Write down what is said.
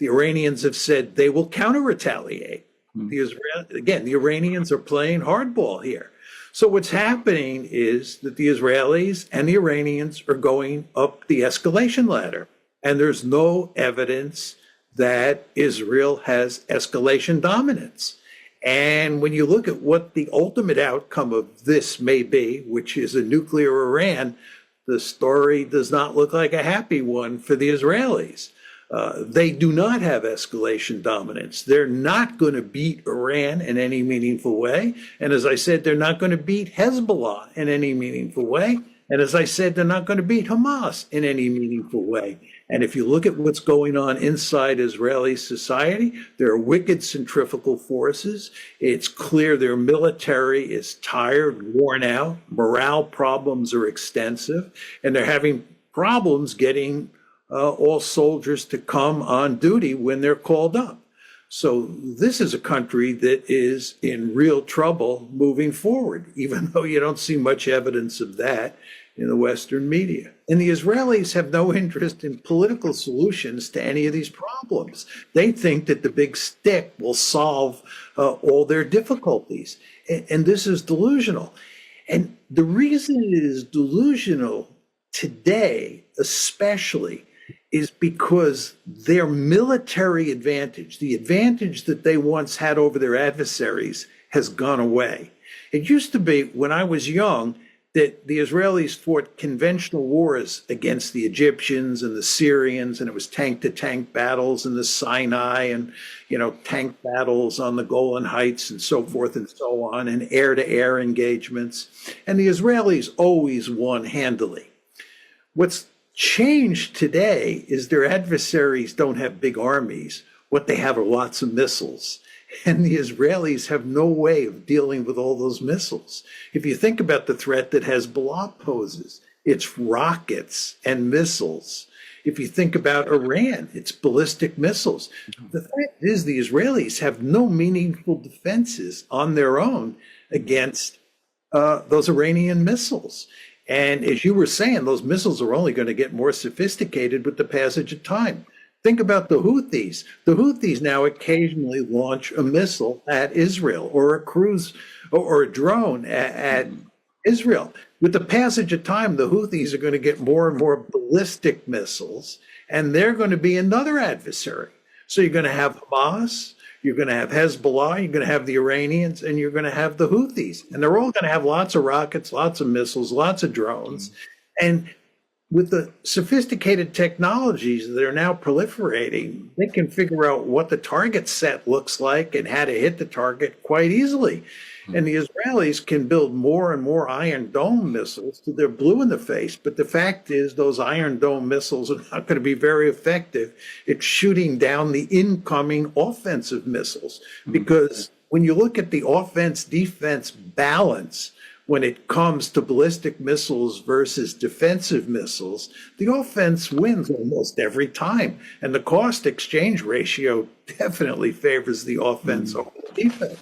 The Iranians have said they will counter-retaliate. The Iranians are playing hardball here. So what's happening is that the Israelis and the Iranians are going up the escalation ladder. And there's no evidence that Israel has escalation dominance. And when you look at what the ultimate outcome of this may be, which is a nuclear Iran, the story does not look like a happy one for the Israelis. They do not have escalation dominance. They're not going to beat Iran in any meaningful way. And as I said, they're not going to beat Hezbollah in any meaningful way. And as I said, they're not going to beat Hamas in any meaningful way. And if you look at what's going on inside Israeli society, there are wicked centrifugal forces. It's clear their military is tired, worn out. Morale problems are extensive, and they're having problems getting all soldiers to come on duty when they're called up. So this is a country that is in real trouble moving forward, even though you don't see much evidence of that in the Western media. And the Israelis have no interest in political solutions to any of these problems. They think that the big stick will solve all their difficulties. And this is delusional. And the reason it is delusional today, especially, is because their military advantage, the advantage that they once had over their adversaries, has gone away. It used to be, when I was young, that the Israelis fought conventional wars against the Egyptians and the Syrians, and it was tank-to-tank battles in the Sinai and, tank battles on the Golan Heights and so forth and so on, and air-to-air engagements. And the Israelis always won handily. What's changed today is their adversaries don't have big armies. What they have are lots of missiles. And the Israelis have no way of dealing with all those missiles. If you think about the threat that Hezbollah poses, it's rockets and missiles. If you think about Iran, it's ballistic missiles. The fact is the Israelis have no meaningful defenses on their own against those Iranian missiles. And as you were saying, those missiles are only going to get more sophisticated with the passage of time. Think about the Houthis. The Houthis now occasionally launch a missile at Israel, or a cruise or a drone at Israel. With the passage of time, the Houthis are going to get more and more ballistic missiles, and they're going to be another adversary. So you're going to have Hamas, you're going to have Hezbollah, you're going to have the Iranians, and you're going to have the Houthis. And they're all going to have lots of rockets, lots of missiles, lots of drones. And with the sophisticated technologies that are now proliferating, they can figure out what the target set looks like and how to hit the target quite easily. And the Israelis can build more and more Iron Dome missiles till they're blue in the face. But the fact is those Iron Dome missiles are not going to be very effective at shooting down the incoming offensive missiles. Because when you look at the offense-defense balance, when it comes to ballistic missiles versus defensive missiles, the offense wins almost every time. And the cost exchange ratio definitely favors the offense over the defense.